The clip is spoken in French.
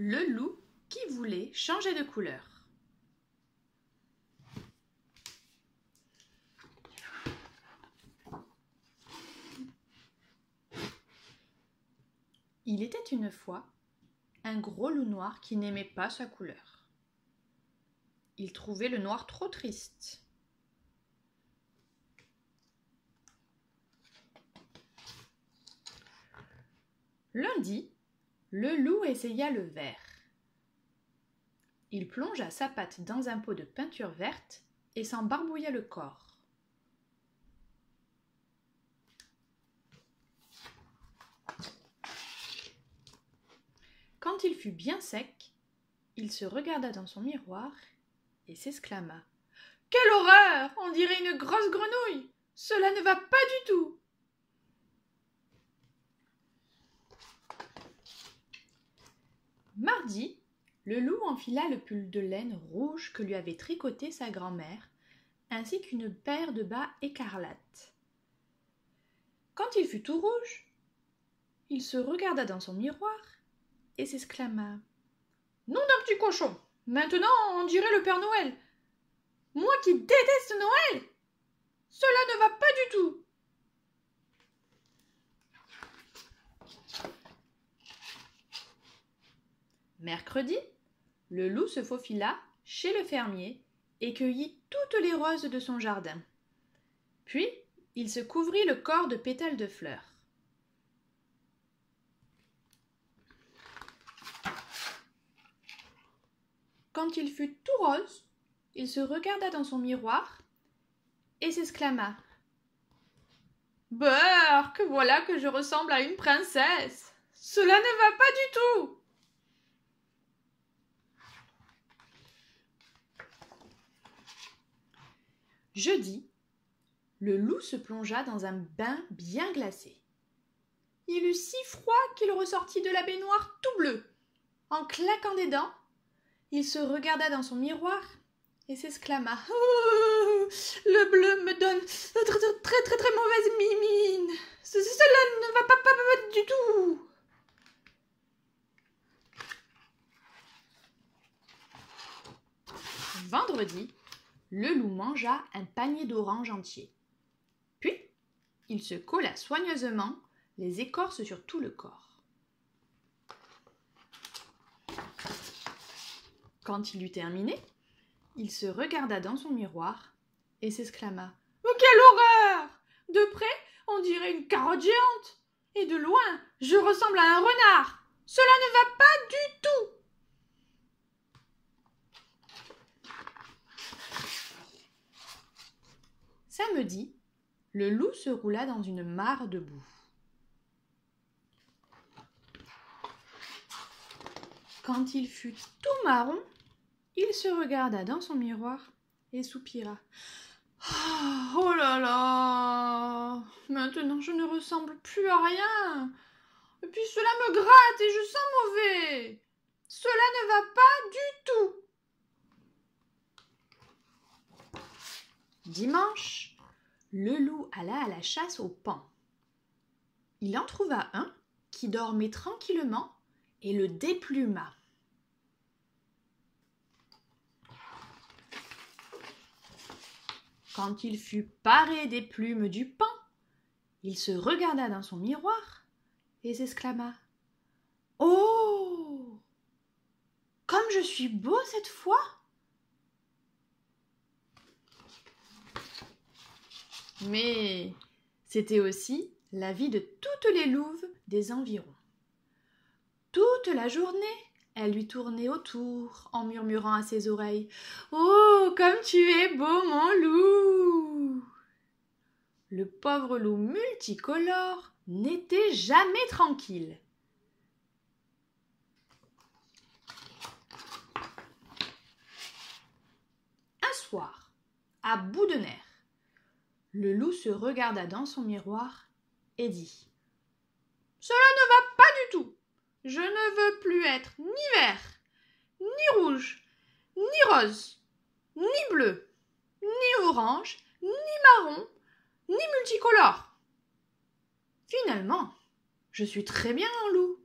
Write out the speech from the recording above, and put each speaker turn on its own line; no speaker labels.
Le loup qui voulait changer de couleur. Il était une fois un gros loup noir qui n'aimait pas sa couleur. Il trouvait le noir trop triste. Lundi, le loup essaya le vert. Il plongea sa patte dans un pot de peinture verte et s'en barbouilla le corps. Quand il fut bien sec, il se regarda dans son miroir et s'exclama : « Quelle horreur ! On dirait une grosse grenouille ! Cela ne va pas du tout !» Mardi, le loup enfila le pull de laine rouge que lui avait tricoté sa grand-mère, ainsi qu'une paire de bas écarlates. Quand il fut tout rouge, il se regarda dans son miroir et s'exclama : « Nom d'un petit cochon! Maintenant on dirait le Père Noël! Moi qui déteste Noël! Cela ne va pas du tout! » Mercredi, le loup se faufila chez le fermier et cueillit toutes les roses de son jardin. Puis, il se couvrit le corps de pétales de fleurs. Quand il fut tout rose, il se regarda dans son miroir et s'exclama : « Beurre, que voilà que je ressemble à une princesse! Cela ne va pas du tout !» Jeudi, le loup se plongea dans un bain bien glacé. Il eut si froid qu'il ressortit de la baignoire tout bleu. En claquant des dents, il se regarda dans son miroir et s'exclama : « Oh, le bleu me donne très mauvaise mine. Cela ne va pas du tout. » Vendredi, le loup mangea un panier d'oranges entier. Puis, il se colla soigneusement les écorces sur tout le corps. Quand il eut terminé, il se regarda dans son miroir et s'exclama : « Oh, quelle horreur ! De près, on dirait une carotte géante. Et de loin, je ressemble à un renard. Cela ne va pas du tout. » Samedi, le loup se roula dans une mare de boue. Quand il fut tout marron, il se regarda dans son miroir et soupira. « Oh là là! Maintenant je ne ressemble plus à rien. Et puis cela me gratte et je sens mauvais. Cela ne va pas du tout. » Dimanche, le loup alla à la chasse aux paons. Il en trouva un qui dormait tranquillement et le dépluma. Quand il fut paré des plumes du paon, il se regarda dans son miroir et s'exclama : « Oh, comme je suis beau cette fois !» Mais c'était aussi la vie de toutes les louves des environs. Toute la journée, elle lui tournait autour en murmurant à ses oreilles : « Oh, comme tu es beau, mon loup !» Le pauvre loup multicolore n'était jamais tranquille. Un soir, à bout de nerfs, le loup se regarda dans son miroir et dit : « Cela ne va pas du tout. Je ne veux plus être ni vert, ni rouge, ni rose, ni bleu, ni orange, ni marron, ni multicolore. Finalement, je suis très bien un loup.